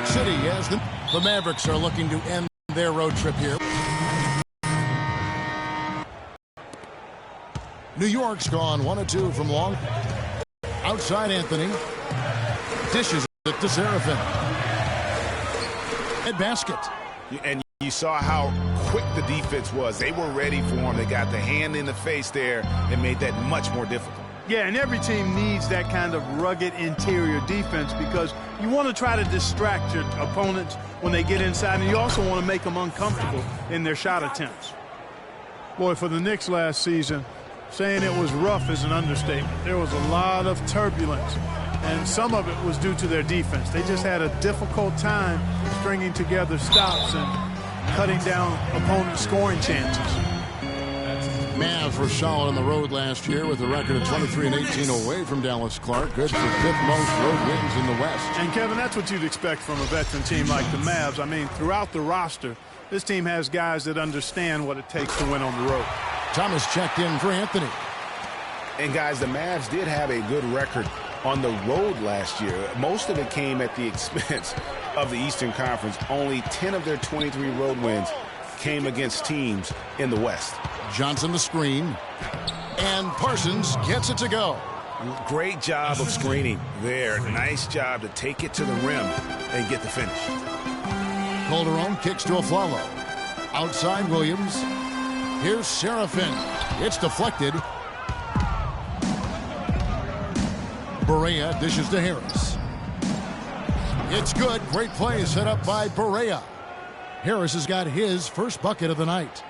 City as the Mavericks are looking to end their road trip here. New York's gone 1 of 2 from long. Outside Anthony. Dishes it to Seraphin. At basket. And you saw how quick the defense was. They were ready for him. They got the hand in the face there and made that much more difficult. Yeah, and every team needs that kind of rugged interior defense because you want to try to distract your opponents when they get inside, and you also want to make them uncomfortable in their shot attempts. Boy, for the Knicks last season, saying it was rough is an understatement. There was a lot of turbulence, and some of it was due to their defense. They just had a difficult time stringing together stops and cutting down opponent scoring chances. Mavs were solid on the road last year with a record of 23-18 away from Dallas Clark. Good for 5th most road wins in the West. And, Kevin, that's what you'd expect from a veteran team like the Mavs. I mean, throughout the roster, this team has guys that understand what it takes to win on the road. Thomas checked in for Anthony. And, guys, the Mavs did have a good record on the road last year. Most of it came at the expense of the Eastern Conference. Only 10 of their 23 road wins came against teams in the West. Johnson the screen. And Parsons gets it to go. Great job of screening there. Nice job to take it to the rim and get the finish. Calderon kicks to Afflalo. Outside Williams. Here's Seraphin. It's deflected. Barea dishes to Harris. It's good. Great play set up by Barea. Harris has got his first bucket of the night.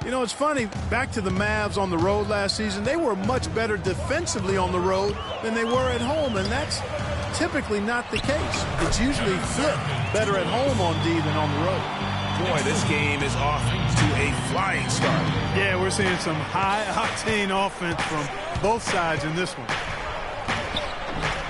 You know, it's funny, back to the Mavs on the road last season, they were much better defensively on the road than they were at home, and that's typically not the case. It's usually flipped, better at home on D than on the road. Boy, this game is off to a flying start. Yeah, we're seeing some high-octane offense from both sides in this one.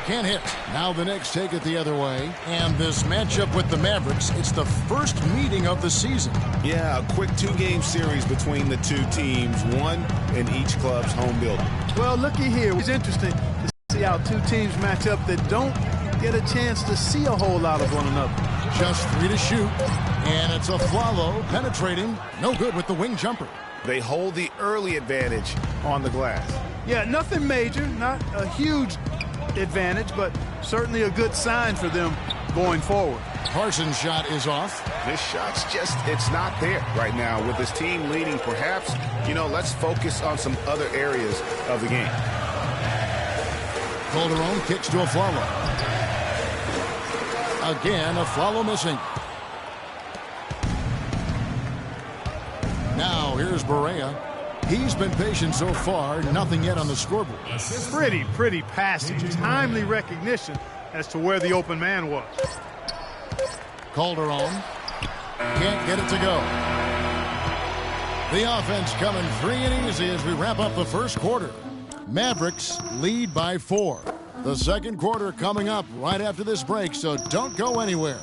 Can't hit. Now the Knicks take it the other way. And this matchup with the Mavericks, it's the first meeting of the season. Yeah, a quick 2-game series between the two teams, one in each club's home building. Well, looky here. It's interesting to see how two teams match up that don't get a chance to see a whole lot of one another. Just 3 to shoot. And it's Afflalo penetrating. No good with the wing jumper. They hold the early advantage on the glass. Yeah, nothing major, not a huge advantage, but certainly a good sign for them going forward. Parsons' shot is off. This shot's just, it's not there right now. With this team leading, perhaps, let's focus on some other areas of the game. Calderon kicks to Afflalo. Again, Afflalo missing. Now here's Barea. He's been patient so far, nothing yet on the scoreboard. Pretty passage. Timely recognition as to where the open man was. Calderon can't get it to go. The offense coming free and easy as we wrap up the first quarter. Mavericks lead by 4. The second quarter coming up right after this break, so don't go anywhere.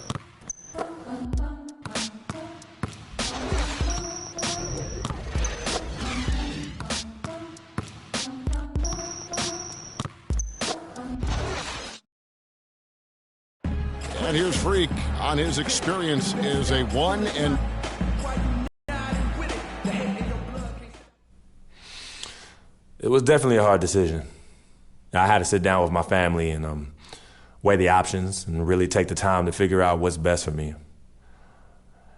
And here's Freak on his experience as a 1 and... It was definitely a hard decision. I had to sit down with my family and weigh the options and really take the time to figure out what's best for me.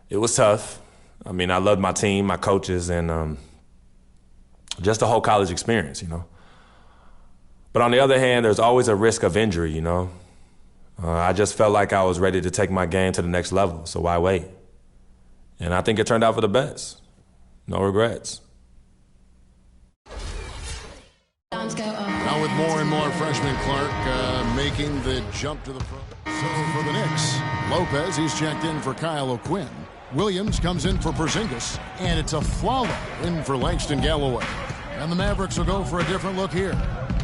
It was tough. I mean, I loved my team, my coaches, and just the whole college experience, But on the other hand, there's always a risk of injury, I just felt like I was ready to take my game to the next level, so why wait? And I think it turned out for the best. No regrets. Now with more and more freshmen, Clark, making the jump to the pro. So for the Knicks, Lopez, he's checked in for Kyle O'Quinn. Williams comes in for Porzingis, and it's Afflalo in for Langston Galloway. And the Mavericks will go for a different look here.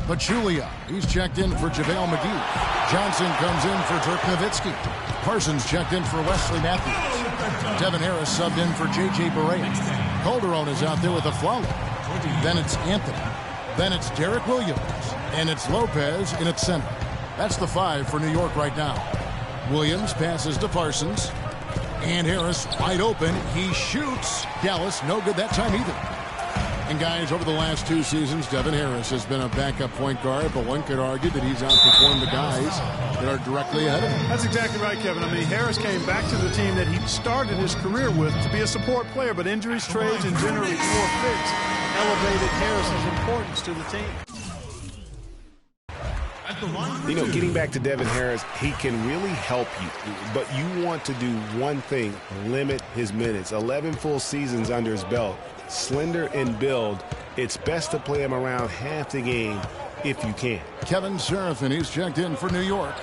Pachulia, he's checked in for JaVale McGee. Johnson comes in for Dirk Nowitzki. Parsons checked in for Wesley Matthews. Devin Harris subbed in for J.J. Barea. Calderon is out there with Afflalo. Then it's Anthony. Then it's Derek Williams. And it's Lopez in its center. That's the 5 for New York right now. Williams passes to Parsons. And Harris wide open. He shoots. Dallas, no good that time either. And guys, over the last 2 seasons, Devin Harris has been a backup point guard, but one could argue that he's outperformed the guys that are directly ahead of him. That's exactly right, Kevin. I mean, Harris came back to the team that he started his career with to be a support player, but injuries, trades, and generally poor fits elevated Harris's importance to the team. You know, getting back to Devin Harris, he can really help you, but you want to do one thing: limit his minutes. 11 full seasons under his belt. Slender in build, it's best to play him around half the game if you can. Kevin Seraphin, he's checked in for New York.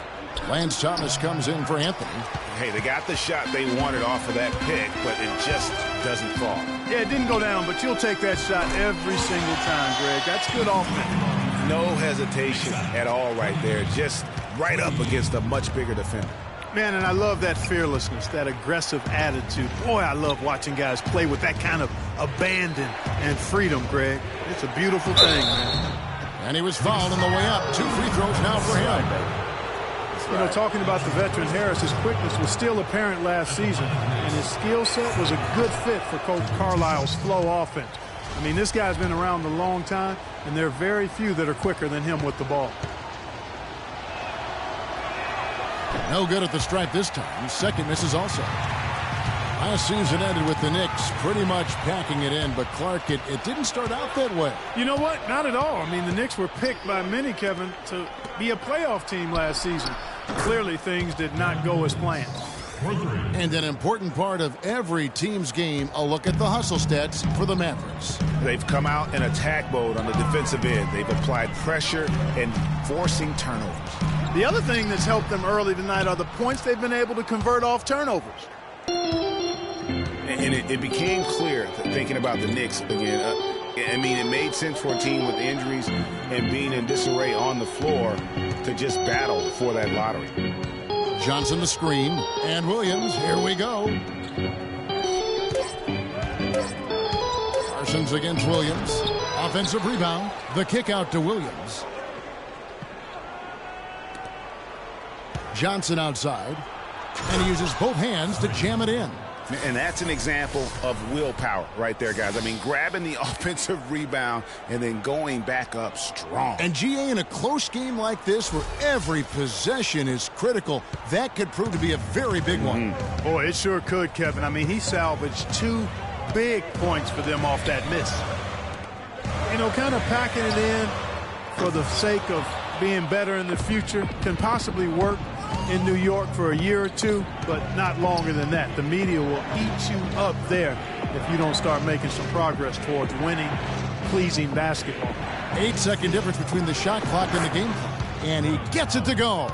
Lance Thomas comes in for Anthony. Hey, they got the shot they wanted off of that pick, but it just doesn't fall. Yeah, it didn't go down, but you'll take that shot every single time, Greg. That's good offense. No hesitation at all right there, just right up against a much bigger defender. Man, and I love that fearlessness, that aggressive attitude. Boy, I love watching guys play with that kind of abandon and freedom, Greg. It's a beautiful thing, man. And he was fouled on the way up. 2 free throws now for him. You know, talking about the veteran Harris, his quickness was still apparent last season, and his skill set was a good fit for Coach Carlisle's flow offense. I mean, this guy's been around a long time, and there are very few that are quicker than him with the ball. No good at the stripe this time. Second misses also. Last season ended with the Knicks pretty much packing it in, but Clark, it didn't start out that way. You know what? Not at all. I mean, the Knicks were picked by many, Kevin, to be a playoff team last season. Clearly, things did not go as planned. And an important part of every team's game, a look at the hustle stats for the Mavericks. They've come out in attack mode on the defensive end. They've applied pressure and forcing turnovers. The other thing that's helped them early tonight are the points they've been able to convert off turnovers. And it became clear, thinking about the Knicks again, I mean, it made sense for a team with injuries and being in disarray on the floor to just battle for that lottery. Johnson the screen, and Williams, here we go. Parsons against Williams. Offensive rebound, the kick out to Williams. Johnson outside, and he uses both hands to jam it in. And that's an example of willpower right there, guys. I mean, grabbing the offensive rebound and then going back up strong. And GA, in a close game like this where every possession is critical, that could prove to be a very big one. Boy, it sure could, Kevin. I mean, he salvaged 2 big points for them off that miss. You know, kind of packing it in for the sake of being better in the future can possibly work in New York for a year or 2, but not longer than that. The media will eat you up there if you don't start making some progress towards winning, pleasing basketball. 8-second difference between the shot clock and the game clock, and he gets it to go.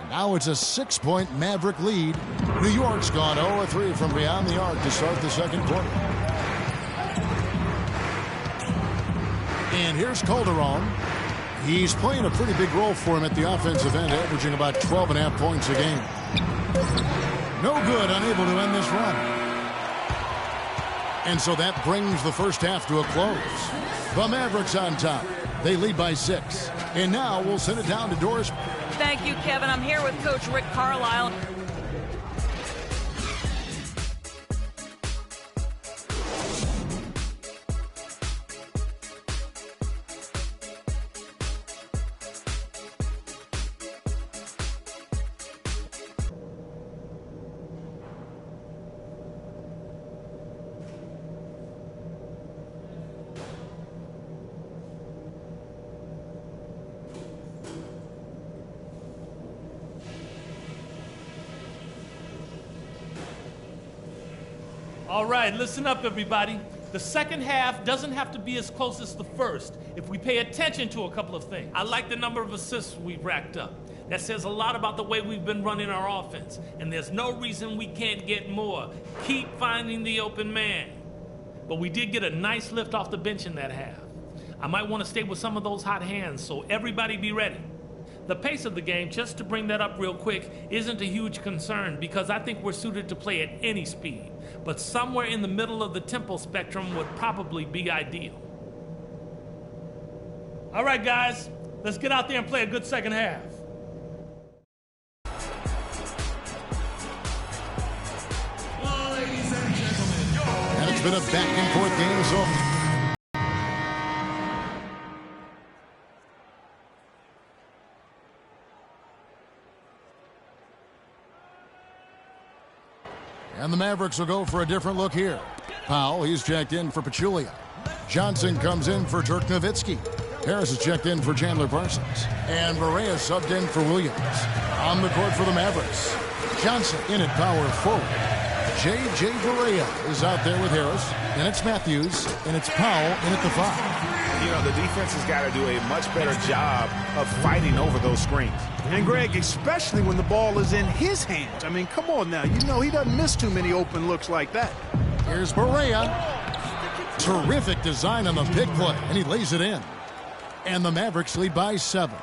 And now it's a 6-point Maverick lead. New York's gone 0-3 from beyond the arc to start the second quarter. And here's Calderon. He's playing a pretty big role for him at the offensive end, averaging about 12.5 points a game. No good, unable to end this run. And so that brings the first half to a close. The Mavericks on top. They lead by 6. And now we'll send it down to Doris. Thank you, Kevin. I'm here with Coach Rick Carlisle. All right, listen up, everybody. The second half doesn't have to be as close as the first if we pay attention to a couple of things. I like the number of assists we've racked up. That says a lot about the way we've been running our offense, and there's no reason we can't get more. Keep finding the open man. But we did get a nice lift off the bench in that half. I might want to stay with some of those hot hands, so everybody be ready. The pace of the game, just to bring that up real quick, isn't a huge concern because I think we're suited to play at any speed. But somewhere in the middle of the tempo spectrum would probably be ideal. All right, guys, let's get out there and play a good second half. It's been a back-and-forth game so far. And the Mavericks will go for a different look here. Powell, he's checked in for Pachulia. Johnson comes in for Dirk Nowitzki. Harris is checked in for Chandler Parsons. And Barea subbed in for Williams. On the court for the Mavericks. Johnson in at power forward. J.J. Barea is out there with Harris. And it's Matthews. And it's Powell in at the 5. You know, the defense has got to do a much better job of fighting over those screens. And, Greg, especially when the ball is in his hands. I mean, come on now. You know he doesn't miss too many open looks like that. Here's Barea. Terrific design on the pick play. And he lays it in. And the Mavericks lead by 7.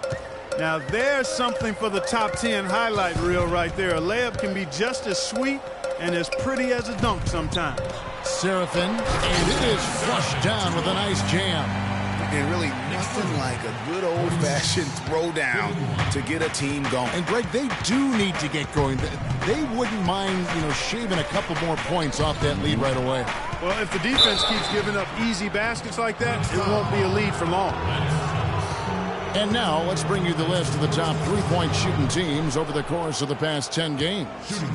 Now, there's something for the top 10 highlight reel right there. A layup can be just as sweet and as pretty as a dunk sometimes. Seraphin, and it is flushed down with a nice jam. And really nothing like a good old-fashioned throwdown to get a team going. And, Greg, they do need to get going. They wouldn't mind, shaving a couple more points off that lead right away. Well, if the defense keeps giving up easy baskets like that, it won't be a lead for long. And now let's bring you the list of the top three-point shooting teams over the course of the past 10 games.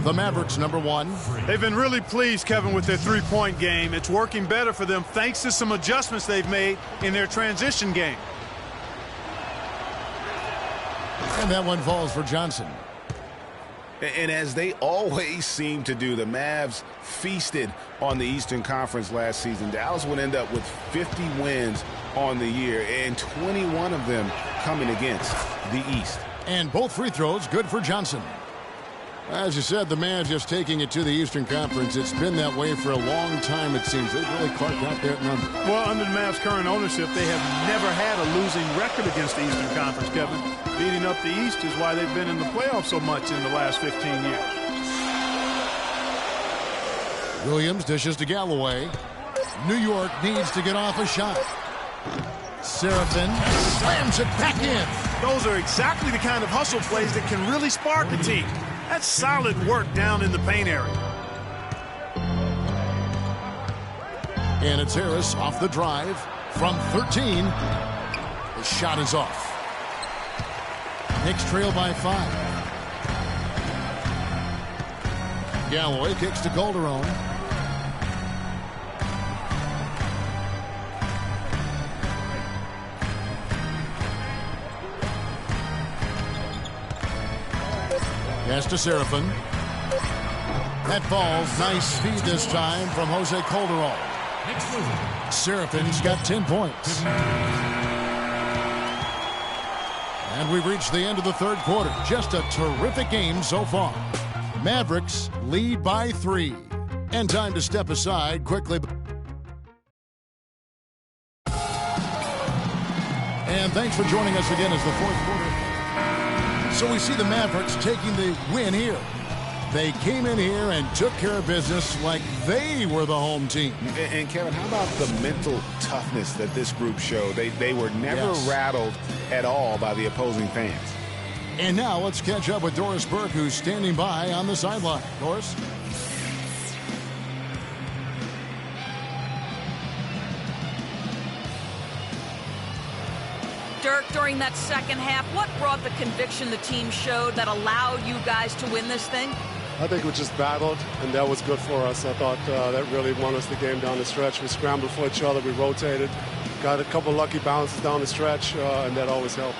The Mavericks, number 1. They've been really pleased, Kevin, with their three-point game. It's working better for them thanks to some adjustments they've made in their transition game. And that one falls for Johnson. And as they always seem to do, the Mavs feasted on the Eastern Conference last season. Dallas would end up with 50 wins on the year, and 21 of them coming against the East. And both free throws good for Johnson. As you said, the Mavs just taking it to the Eastern Conference. It's been that way for a long time, it seems. They've really carved out that number. Well, under the Mavs' current ownership, they have never had a losing record against the Eastern Conference, Kevin. Beating up the East is why they've been in the playoffs so much in the last 15 years. Williams dishes to Galloway. New York needs to get off a shot. Seraphin slams it back in. Those are exactly the kind of hustle plays that can really spark a team. That's solid work down in the paint area. And it's Harris off the drive from 13. The shot is off. Knicks trail by 5. Galloway kicks to Calderon. Pass to Seraphin. That falls. Nice speed this time from Jose Calderon. Seraphin's got 10 points. And we've reached the end of the third quarter. Just a terrific game so far. Mavericks lead by 3. And time to step aside quickly. And thanks for joining us again as the fourth quarter. So we see the Mavericks taking the win here. They came in here and took care of business like they were the home team. And Kevin, how about the mental toughness that this group showed? They were never rattled at all by the opposing fans. And now let's catch up with Doris Burke, who's standing by on the sideline. Doris? Dirk, during that second half, what brought the conviction the team showed that allowed you guys to win this thing? I think we just battled, and that was good for us. I thought that really won us the game down the stretch. We scrambled for each other. We rotated, got a couple lucky bounces down the stretch, and that always helped.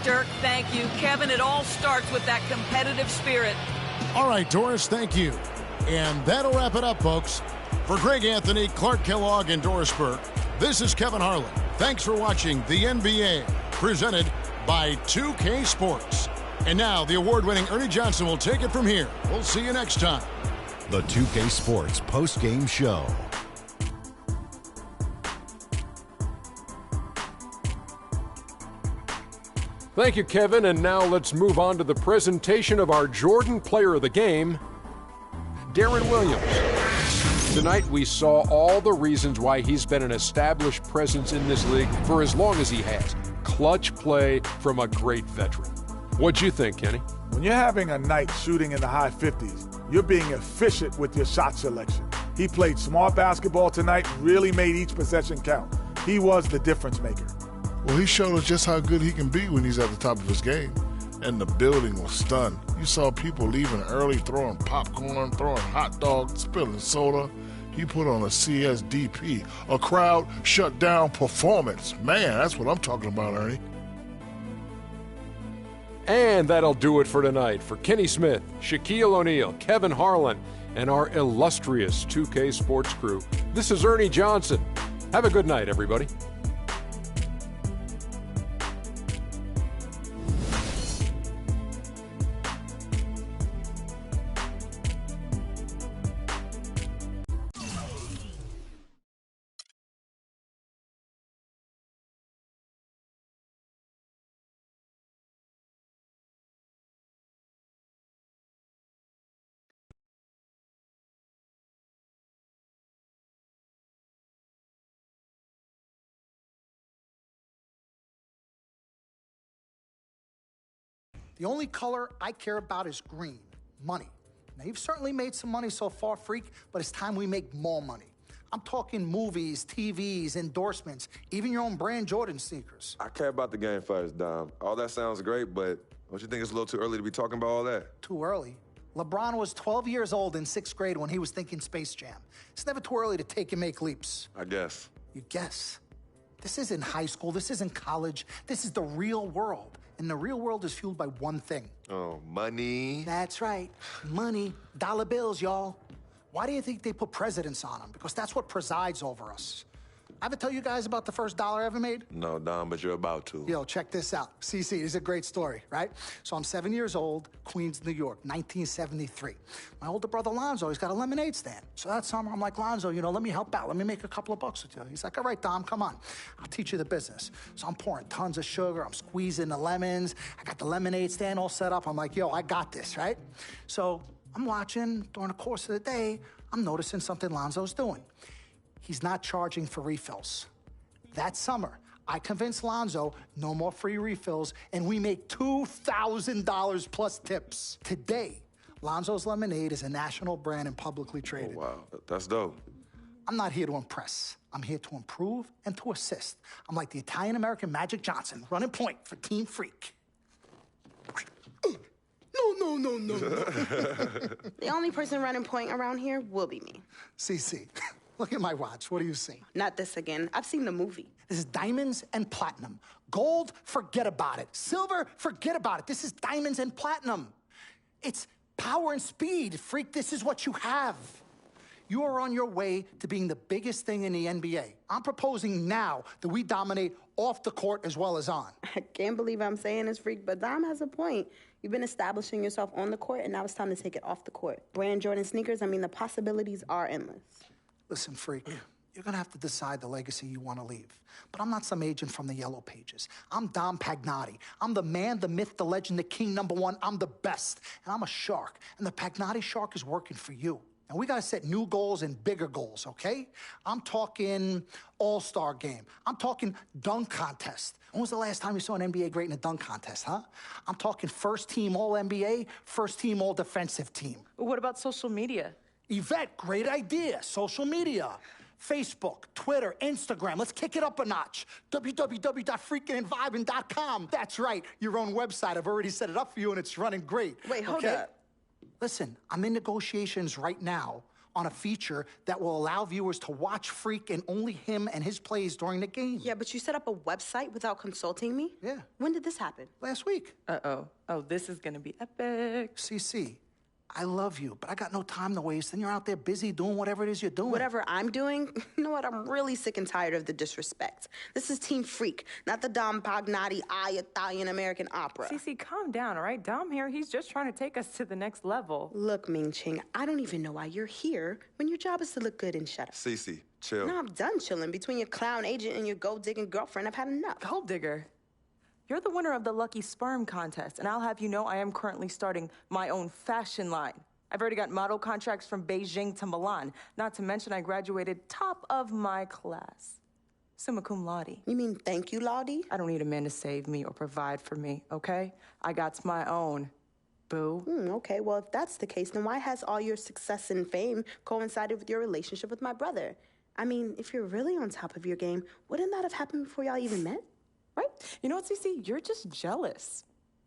Dirk, thank you. Kevin, it all starts with that competitive spirit. All right, Doris, thank you. And that'll wrap it up, folks. For Greg Anthony, Clark Kellogg, and Doris Burke, this is Kevin Harlan. Thanks for watching the NBA, presented by 2K Sports. And now the award-winning Ernie Johnson will take it from here. We'll see you next time. The 2K Sports post-game show. Thank you, Kevin. And now let's move on to the presentation of our Jordan Player of the Game, Darren Williams. Tonight we saw all the reasons why he's been an established presence in this league for as long as he has. Clutch play from a great veteran. What'd you think, Kenny? When you're having a night shooting in the high 50s, you're being efficient with your shot selection. He played smart basketball tonight, really made each possession count. He was the difference maker. Well, he showed us just how good he can be when he's at the top of his game. And the building was stunned. You saw people leaving early, throwing popcorn, throwing hot dogs, spilling soda. He put on a CSDP, a crowd shut down performance. Man, that's what I'm talking about, Ernie. And that'll do it for tonight. For Kenny Smith, Shaquille O'Neal, Kevin Harlan, and our illustrious 2K Sports crew, this is Ernie Johnson. Have a good night, everybody. The only color I care about is green, money. Now, you've certainly made some money so far, Freak, but it's time we make more money. I'm talking movies, TVs, endorsements, even your own brand Jordan sneakers. I care about the game first, Dom. All that sounds great, but don't you think it's a little too early to be talking about all that? Too early? LeBron was 12 years old in 6th grade when he was thinking Space Jam. It's never too early to take and make leaps. I guess. You guess? This isn't high school. This isn't college. This is the real world. And the real world is fueled by one thing. Oh, money. That's right. Money. Dollar bills, y'all. Why do you think they put presidents on them? Because that's what presides over us. I ever tell you guys about the first dollar I ever made? No, Dom, but you're about to. Yo, check this out. CC, this is a great story, right? So I'm 7 years old, Queens, New York, 1973. My older brother, Lonzo, he's got a lemonade stand. So that summer, I'm like, Lonzo, let me help out. Let me make a couple of bucks with you. He's like, all right, Dom, come on. I'll teach you the business. So I'm pouring tons of sugar. I'm squeezing the lemons. I got the lemonade stand all set up. I'm like, yo, I got this, right? So I'm watching during the course of the day. I'm noticing something Lonzo's doing. He's not charging for refills. That summer, I convinced Lonzo no more free refills, and we make $2,000 plus tips. Today, Lonzo's Lemonade is a national brand and publicly traded. Oh, wow. That's dope. I'm not here to impress. I'm here to improve and to assist. I'm like the Italian-American Magic Johnson, running point for Team Freak. No. The only person running point around here will be me. CC. Look at my watch. What do you see? Not this again. I've seen the movie. This is diamonds and platinum. Gold, forget about it. Silver, forget about it. This is diamonds and platinum. It's power and speed. Freak, this is what you have. You are on your way to being the biggest thing in the NBA. I'm proposing now that we dominate off the court as well as on. I can't believe I'm saying this, Freak, but Dom has a point. You've been establishing yourself on the court, and now it's time to take it off the court. Brand Jordan sneakers, the possibilities are endless. Listen, Freak, you're gonna have to decide the legacy you want to leave. But I'm not some agent from the Yellow Pages. I'm Dom Pagnotti. I'm the man, the myth, the legend, the king, #1. I'm the best. And I'm a shark. And the Pagnotti shark is working for you. And we gotta set new goals and bigger goals, okay? I'm talking all-star game. I'm talking dunk contest. When was the last time you saw an NBA great in a dunk contest, huh? I'm talking first team All-NBA, first team All-Defensive team. What about social media? Yvette, great idea. Social media. Facebook, Twitter, Instagram. Let's kick it up a notch. www.freakingandvibing.com. That's right, your own website. I've already set it up for you, and it's running great. Wait, hold up. Listen, I'm in negotiations right now on a feature that will allow viewers to watch Freak and only him and his plays during the game. Yeah, but you set up a website without consulting me? Yeah. When did this happen? Last week. Uh-oh. Oh, this is gonna be epic. CC, I love you, but I got no time to waste, and you're out there busy doing whatever it is you're doing. Whatever I'm doing? You know what? I'm really sick and tired of the disrespect. This is Team Freak, not the Dom Pagnotti Italian-American opera. Cece, calm down, all right? Dom here, he's just trying to take us to the next level. Look, Ming Ching, I don't even know why you're here when your job is to look good and shut up. Cece, chill. No, I'm done chilling. Between your clown agent and your gold-digging girlfriend, I've had enough. Gold digger? You're the winner of the Lucky Sperm contest, and I'll have you know I am currently starting my own fashion line. I've already got model contracts from Beijing to Milan, not to mention I graduated top of my class. Summa cum laude. You mean thank you, Laude? I don't need a man to save me or provide for me, okay? I got my own boo. Okay, well, if that's the case, then why has all your success and fame coincided with your relationship with my brother? I mean, if you're really on top of your game, wouldn't that have happened before y'all even met? Right? You know what, Cece? You're just jealous.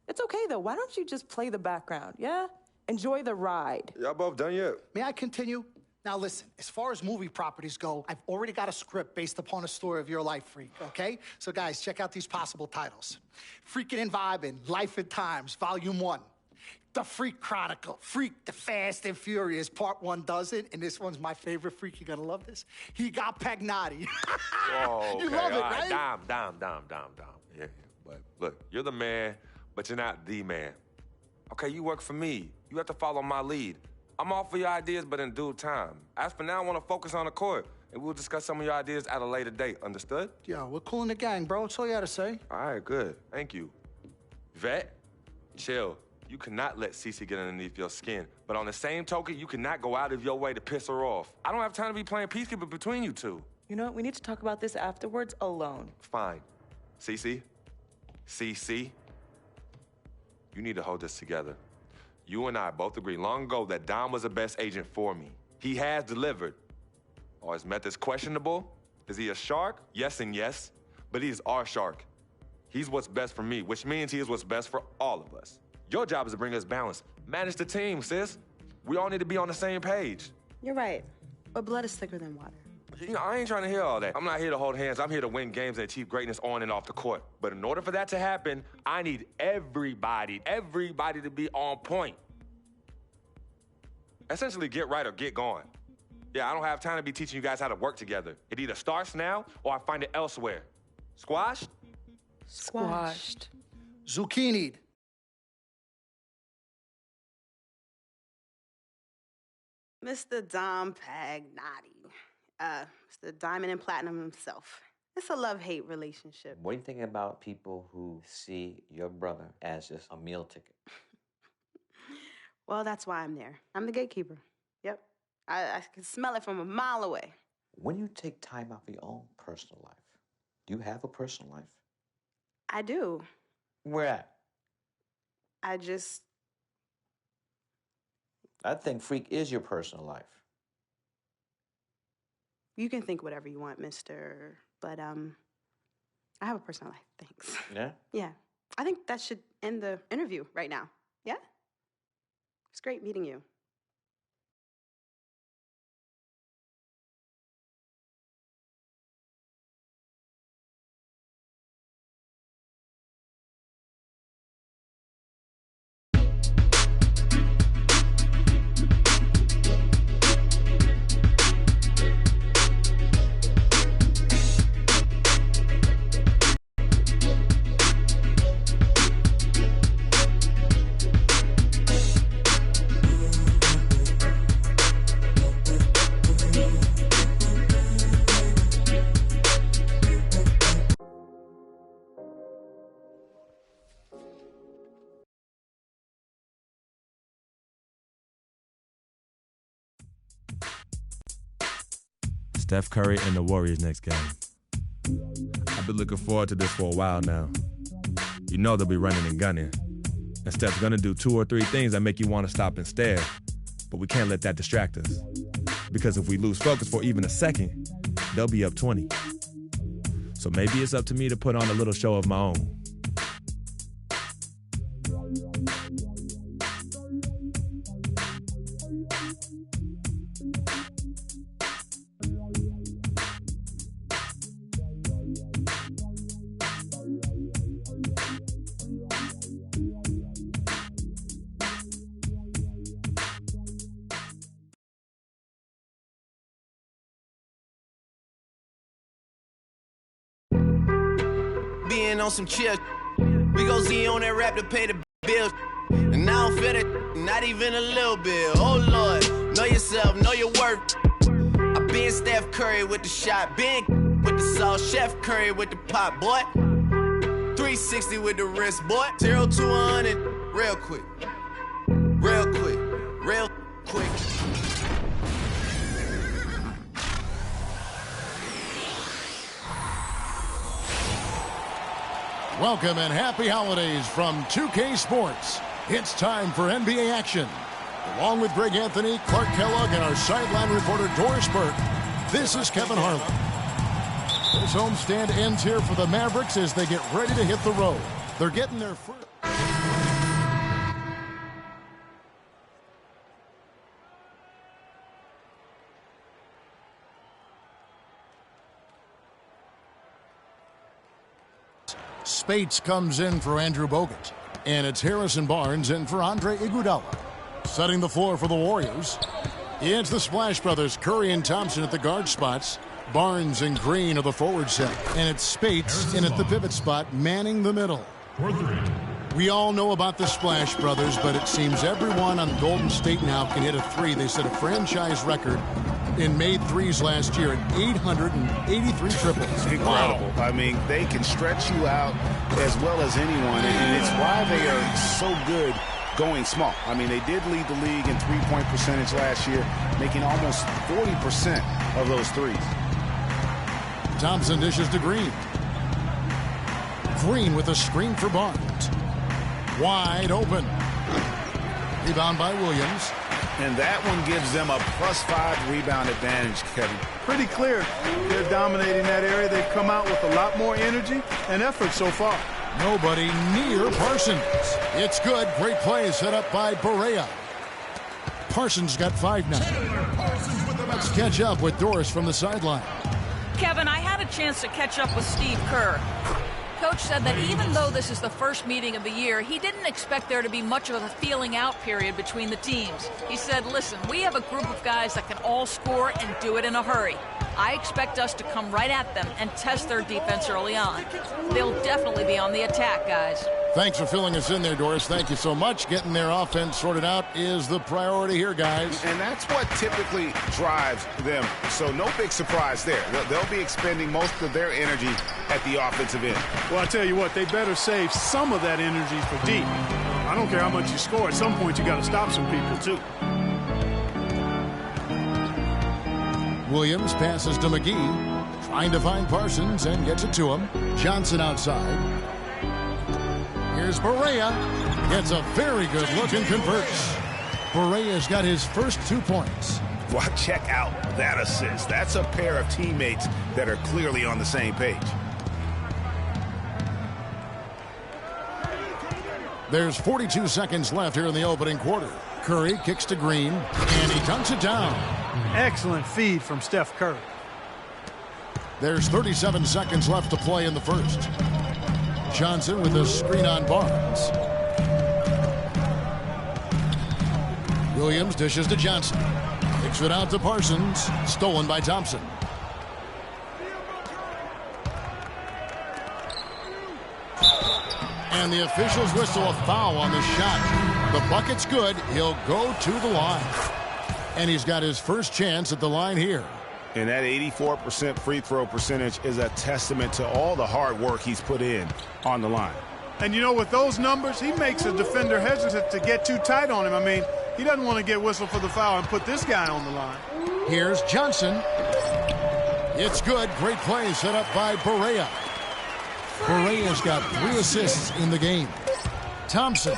It's okay, though. Why don't you just play the background, yeah? Enjoy the ride. Y'all both done yet? May I continue? Now listen, as far as movie properties go, I've already got a script based upon a story of your life, Freak, okay? So guys, check out these possible titles. Freakin' and Vibin', Life and Times, Volume 1. The Freak Chronicle, Freak the Fast and Furious, Part 1 does it, and this one's my favorite, Freak, you're gonna love this. He got Pagnotti. Whoa, You okay, love it, all right? Dom. Yeah, but look, you're the man, but you're not the man. Okay, you work for me. You have to follow my lead. I'm all for your ideas, but in due time. As for now, I want to focus on the court, and we'll discuss some of your ideas at a later date. Understood? Yo, we're cool in the gang, bro. That's all you gotta say. All right, good. Thank you. Vet, chill. You cannot let Cece get underneath your skin. But on the same token, you cannot go out of your way to piss her off. I don't have time to be playing peacekeeper between you two. You know what? We need to talk about this afterwards alone. Fine. Cece, you need to hold this together. You and I both agreed long ago that Dom was the best agent for me. He has delivered. Are his methods questionable? Is he a shark? Yes and yes. But he is our shark. He's what's best for me, which means he is what's best for all of us. Your job is to bring us balance. Manage the team, sis. We all need to be on the same page. You're right, but blood is thicker than water. You know, I ain't trying to hear all that. I'm not here to hold hands. I'm here to win games and achieve greatness on and off the court. But in order for that to happen, I need everybody to be on point. Essentially, get right or get gone. Yeah, I don't have time to be teaching you guys how to work together. It either starts now or I find it elsewhere. Squashed? Squashed. Zucchini'd. Mr. Dom Pagnotti. Mr. Diamond and Platinum himself. It's a love-hate relationship. What do you think about people who see your brother as just a meal ticket? Well, that's why I'm there. I'm the gatekeeper. Yep. I can smell it from a mile away. When you take time out for your own personal life, do you have a personal life? I do. Where at? I think Freak is your personal life. You can think whatever you want, mister. But, I have a personal life. Thanks. Yeah? Yeah. I think that should end the interview right now. Yeah? It's great meeting you. Steph Curry and the Warriors next game. I've been looking forward to this for a while now. You know they'll be running and gunning. And Steph's gonna do 2 or 3 things that make you want to stop and stare. But we can't let that distract us. Because if we lose focus for even a second, they'll be up 20. So maybe it's up to me to put on a little show of my own. Being on some chill, we go Z on that rap to pay the bills. And I don't feel it, not even a little bit. Oh Lord, know yourself, know your worth. I been Steph Curry with the shot, been with the sauce, Chef Curry with the pop, boy. 360 with the wrist, boy. 0 to 100, real quick, real quick, real quick. Welcome and happy holidays from 2K Sports. It's time for NBA action. Along with Greg Anthony, Clark Kellogg, and our sideline reporter Doris Burke, this is Kevin Harlan. This homestand ends here for the Mavericks as they get ready to hit the road. They're getting their first. Spates comes in for Andrew Bogut. And it's Harrison Barnes in for Andre Iguodala. Setting the floor for the Warriors. It's the Splash Brothers, Curry and Thompson at the guard spots. Barnes and Green are the forward set. And it's Spates in at the pivot spot, manning the middle. We all know about the Splash Brothers, but it seems everyone on Golden State now can hit a three. They set a franchise record in made threes last year at 883 triples. Incredible. Wow. I mean, they can stretch you out as well as anyone, and it's why they are so good going small. I mean, they did lead the league in three-point percentage last year, making almost 40% of those threes. Thompson dishes to Green. Green with a screen for Barnes. Wide open. Rebound by Williams. And that one gives them a +5 rebound advantage, Kevin. Pretty clear. They're dominating that area. They've come out with a lot more energy and effort so far. Nobody near Parsons. It's good. Great play set up by Barea. Parsons got 5 now. Let's catch up with Doris from the sideline. Kevin, I had a chance to catch up with Steve Kerr. Coach said that even though this is the first meeting of the year, he didn't expect there to be much of a feeling out period between the teams. He said, listen, we have a group of guys that can all score and do it in a hurry. I expect us to come right at them and test their defense early on. They'll definitely be on the attack, guys. Thanks for filling us in there, Doris. Thank you so much. Getting their offense sorted out is the priority here, guys. And that's what typically drives them. So no big surprise there. They'll be expending most of their energy at the offensive end. Well, I tell you what, they better save some of that energy for deep. I don't care how much you score. At some point, you got to stop some people, too. Williams passes to McGee. Trying to find Parsons and gets it to him. Johnson outside. Here's Barea. Gets a very good look and converts. Barea's got his first 2 points. Well, check out that assist. That's a pair of teammates that are clearly on the same page. There's 42 seconds left here in the opening quarter. Curry kicks to Green, and he dunks it down. Excellent feed from Steph Curry. There's 37 seconds left to play in the first. Johnson with a screen on Barnes. Williams dishes to Johnson. Kicks it out to Parsons. Stolen by Thompson. And the officials whistle a foul on the shot. The bucket's good. He'll go to the line. And he's got his first chance at the line here. And that 84% free throw percentage is a testament to all the hard work he's put in on the line. And, you know, with those numbers, he makes a defender hesitant to get too tight on him. I mean, he doesn't want to get whistled for the foul and put this guy on the line. Here's Johnson. It's good. Great play set up by Barea. Barea's got 3 assists in the game. Thompson.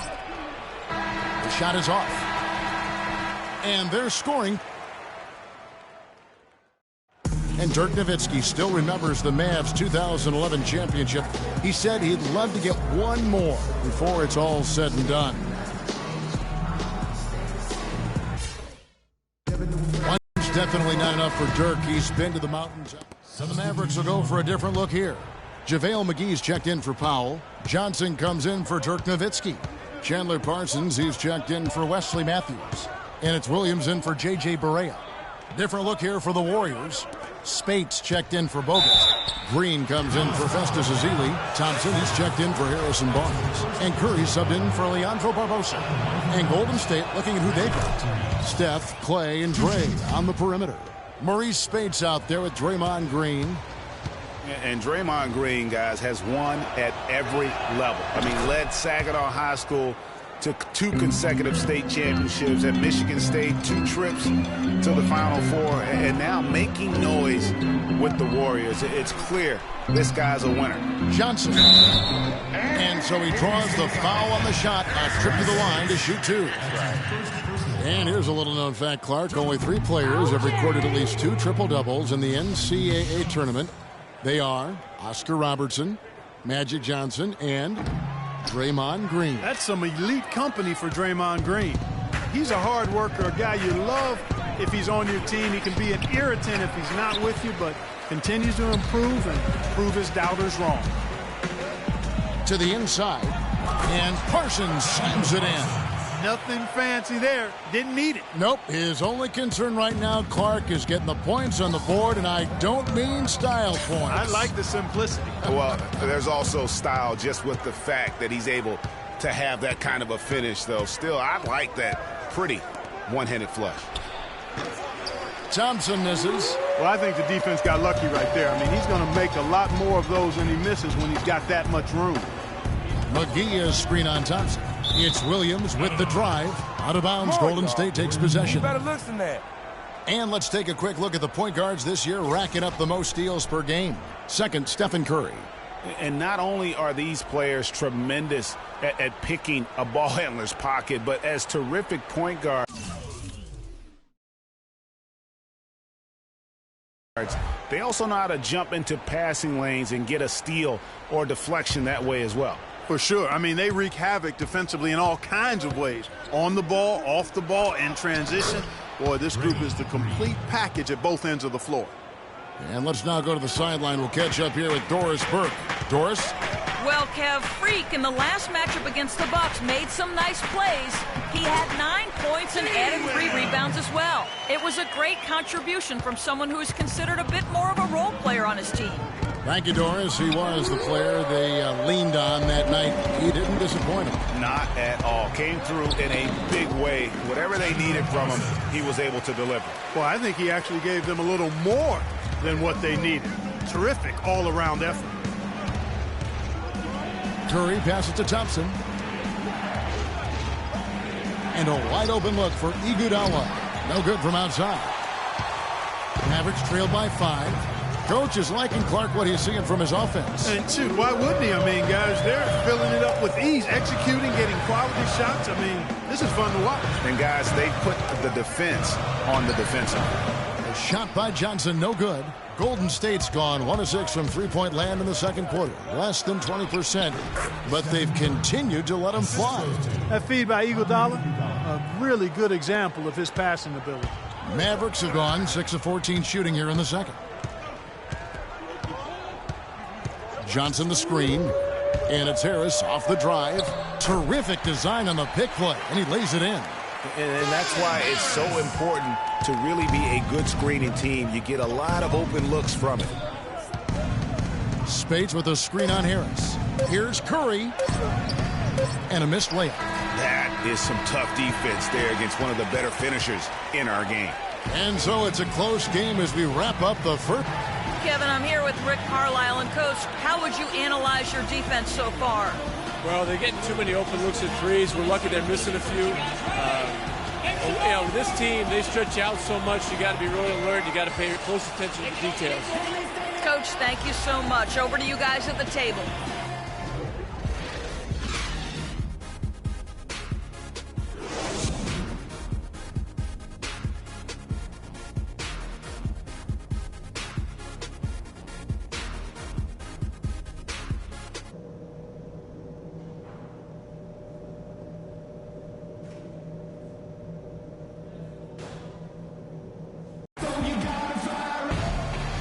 The shot is off. And they're scoring. And Dirk Nowitzki still remembers the Mavs 2011 championship. He said he'd love to get one more before it's all said and done. One's definitely not enough for Dirk. He's been to the mountains. So the Mavericks will go for a different look here. JaVale McGee's checked in for Powell. Johnson comes in for Dirk Nowitzki. Chandler Parsons, he's checked in for Wesley Matthews. And it's Williams in for J.J. Barea. Different look here for the Warriors. Spates checked in for Bogut. Green comes in for Festus Ezeli. Thompson is checked in for Harrison Barnes. And Curry subbed in for Leandro Barbosa. And Golden State looking at who they've got. Steph, Clay, and Dre on the perimeter. Maurice Spates out there with Draymond Green. And Draymond Green, guys, has won at every level. I mean, led Saginaw High School to 2 consecutive state championships at Michigan State, 2 trips to the Final Four, and now making noise with the Warriors. It's clear this guy's a winner. Johnson. And so he draws the foul on the shot. A trip to the line to shoot 2. And here's a little-known fact, Clark. Only 3 players have recorded at least 2 triple-doubles in the NCAA tournament. They are Oscar Robertson, Magic Johnson, and Draymond Green. That's some elite company for Draymond Green. He's a hard worker, a guy you love if he's on your team. He can be an irritant if he's not with you, but continues to improve and prove his doubters wrong. To the inside, and Parsons slams it in. Nothing fancy there. Didn't need it. Nope. His only concern right now, Clark, is getting the points on the board, and I don't mean style points. I like the simplicity. Well, there's also style just with the fact that he's able to have that kind of a finish, though. Still, I like that pretty one-handed flush. Thompson misses. Well, I think the defense got lucky right there. I mean, he's going to make a lot more of those than he misses when he's got that much room. McGee is screen on Thompson. It's Williams with the drive. Out of bounds, Golden State takes possession. Better listen to that. And let's take a quick look at the point guards this year, racking up the most steals per game. Second, Stephen Curry. And not only are these players tremendous at picking a ball handler's pocket, but as terrific point guards, they also know how to jump into passing lanes and get a steal or deflection that way as well. For sure. I mean, they wreak havoc defensively in all kinds of ways. On the ball, off the ball, in transition. Boy, this group is the complete package at both ends of the floor. And let's now go to the sideline. We'll catch up here with Doris Burke. Doris? Well, Kev, Freak in the last matchup against the Bucks made some nice plays. He had 9 points and added 3 rebounds as well. It was a great contribution from someone who is considered a bit more of a role player on his team. Thank you, Doris. He was the player they leaned on that night. He didn't disappoint them. Not at all. Came through in a big way. Whatever they needed from him, he was able to deliver. Well, I think he actually gave them a little more than what they needed. Terrific all-around effort. Curry passes to Thompson. And a wide-open look for Iguodala. No good from outside. Mavericks trailed by 5. Coach is liking Clark what he's seeing from his offense. And shoot, why wouldn't he? I mean, guys, they're filling it up with ease, executing, getting quality shots. I mean, this is fun to watch. And guys, they put the defense on the defensive. A shot by Johnson, no good. Golden State's gone 1 of 6 from three-point land in the second quarter. Less than 20%, but they've continued to let him fly. That feed by Iguodala, a really good example of his passing ability. Mavericks have gone 6 of 14 shooting here in the second. Johnson the screen, and it's Harris off the drive. Terrific design on the pick play, and he lays it in. And that's why it's so important to really be a good screening team. You get a lot of open looks from it. Spades with a screen on Harris. Here's Curry, and a missed layup. That is some tough defense there against one of the better finishers in our game. And so it's a close game as we wrap up the first. Kevin, I'm here with Rick Carlisle. And, Coach, how would you analyze your defense so far? Well, they're getting too many open looks at threes. We're lucky they're missing a few. This team, they stretch out so much. You got to be really alert. You got to pay close attention to the details. Coach, thank you so much. Over to you guys at the table.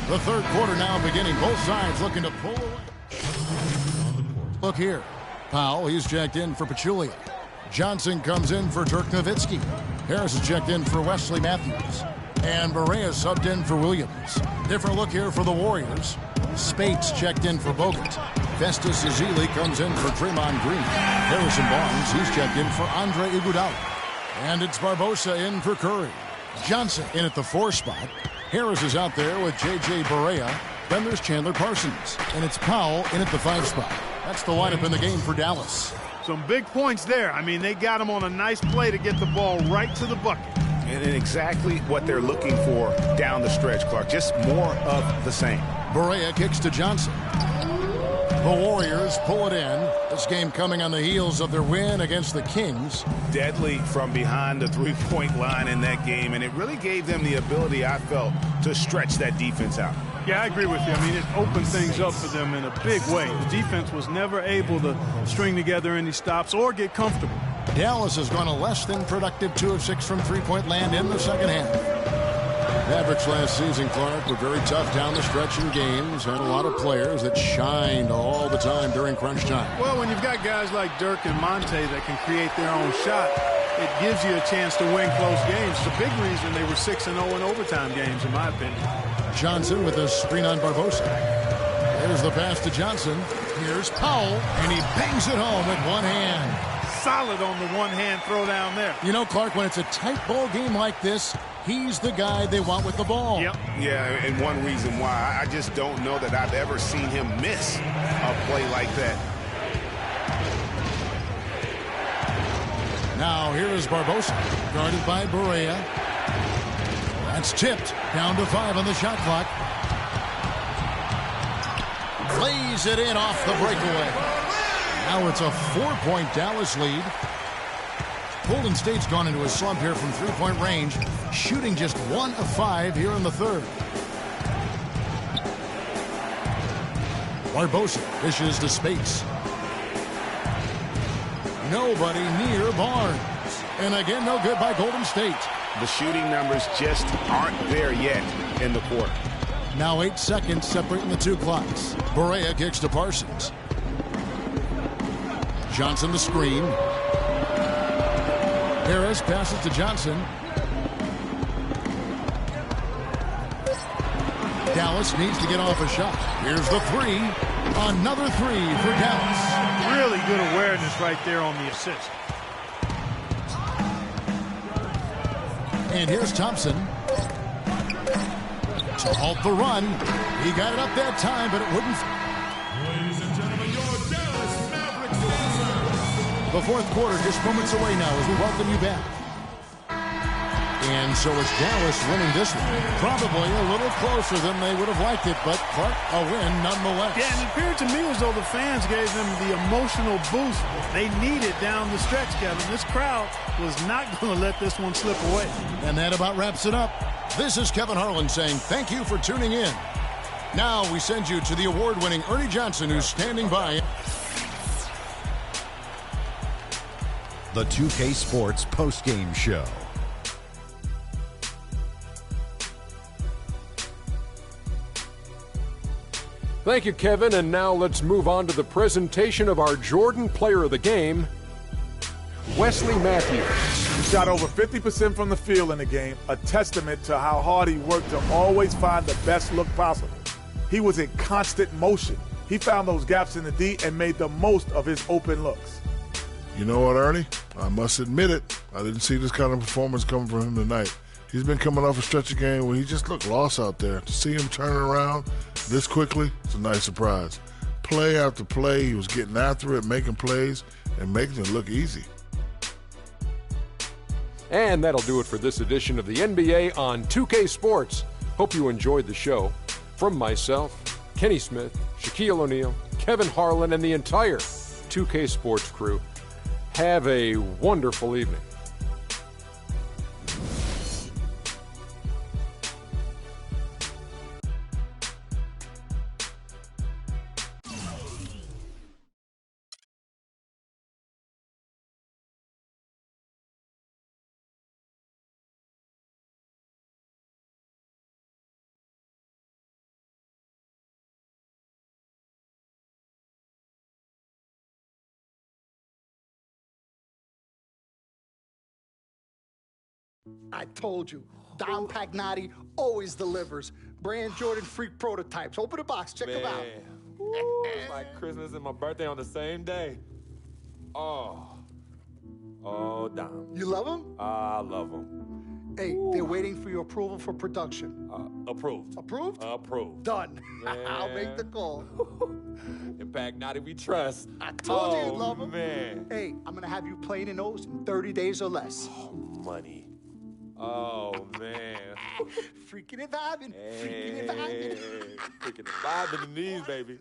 The third quarter now beginning. Both sides looking to pull away. Look here. Powell, he's checked in for Pachulia. Johnson comes in for Dirk Nowitzki. Harris is checked in for Wesley Matthews. And Barea subbed in for Williams. Different look here for the Warriors. Spates checked in for Bogut. Festus Ezeli comes in for Draymond Green. Harrison Barnes, he's checked in for Andre Iguodala. And it's Barbosa in for Curry. Johnson in at the 4 spot. Harris is out there with J.J. Barea. Then there's Chandler Parsons. And it's Powell in at the 5 spot. That's the lineup in the game for Dallas. Some big points there. I mean, they got him on a nice play to get the ball right to the bucket. And exactly what they're looking for down the stretch, Clark. Just more of the same. Barea kicks to Johnson. The Warriors pull it in. This game coming on the heels of their win against the Kings. Deadly from behind the three-point line in that game, and it really gave them the ability, I felt, to stretch that defense out. Yeah, I agree with you. I mean, it opened things up for them in a big way. The defense was never able to string together any stops or get comfortable. Dallas has gone a less than productive 2 of 6 from three-point land in the second half. Mavericks last season, Clark, were very tough down the stretch in games. Had a lot of players that shined all the time during crunch time. Well, when you've got guys like Dirk and Monte that can create their own shot, it gives you a chance to win close games. It's a big reason they were 6-0 in overtime games, in my opinion. Johnson with a screen on Barbosa. There's the pass to Johnson. Here's Powell, and he bangs it home with one hand. Solid on the one-hand throw down there. You know, Clark, when it's a tight ball game like this, he's the guy they want with the ball. Yep. Yeah, and one reason why, I just don't know that I've ever seen him miss a play like that. Now here is Barbosa, guarded by Barea. That's tipped, down to 5 on the shot clock. Lays it in off the breakaway. Now it's a 4-point Dallas lead. Golden State's gone into a slump here from three-point range, shooting just 1 of 5 here in the third. Barbosa dishes to space. Nobody near Barnes. And again, no good by Golden State. The shooting numbers just aren't there yet in the quarter. Now 8 seconds separating the two clocks. Barea kicks to Parsons. Johnson the screen. Harris passes to Johnson. Dallas needs to get off a shot. Here's the three. Another three for Dallas. Really good awareness right there on the assist. And here's Thompson. To halt the run. He got it up that time, but it wouldn't. Ladies and gentlemen, your Dallas Mavericks loser. The fourth quarter just moments away now as we welcome you back. And so it's Dallas winning this one. Probably a little closer than they would have liked it, but Clark, a win nonetheless. Yeah, and it appeared to me as though the fans gave them the emotional boost they needed down the stretch, Kevin. This crowd was not going to let this one slip away. And that about wraps it up. This is Kevin Harlan saying thank you for tuning in. Now we send you to the award-winning Ernie Johnson, who's standing by. The 2K Sports postgame show. Thank you, Kevin. And now let's move on to the presentation of our Jordan Player of the Game, Wesley Matthews. He shot over 50% from the field in the game, a testament to how hard he worked to always find the best look possible. He was in constant motion. He found those gaps in the D and made the most of his open looks. You know what, Ernie? I must admit it. I didn't see this kind of performance coming from him tonight. He's been coming off a stretch of game where he just looked lost out there. To see him turn around this quickly, it's a nice surprise. Play after play, he was getting after it, making plays, and making it look easy. And that'll do it for this edition of the NBA on 2K Sports. Hope you enjoyed the show. From myself, Kenny Smith, Shaquille O'Neal, Kevin Harlan, and the entire 2K Sports crew, have a wonderful evening. I told you, Dom Pagnotti always delivers. Brand Jordan Freak prototypes. Open the box, check them out. Ooh, it's like Christmas and my birthday on the same day. Oh, Dom. You love them? I love them. Hey, they're waiting for your approval for production. Approved. Approved? Approved. Done. I'll make the call. Impact Naughty we trust. I told you you'd love him. Man. Hey, I'm going to have you playing in those in 30 days or less. Money. Oh, man. Freaking and vibing. Freaking and vibing. Freaking and vibing in these, baby.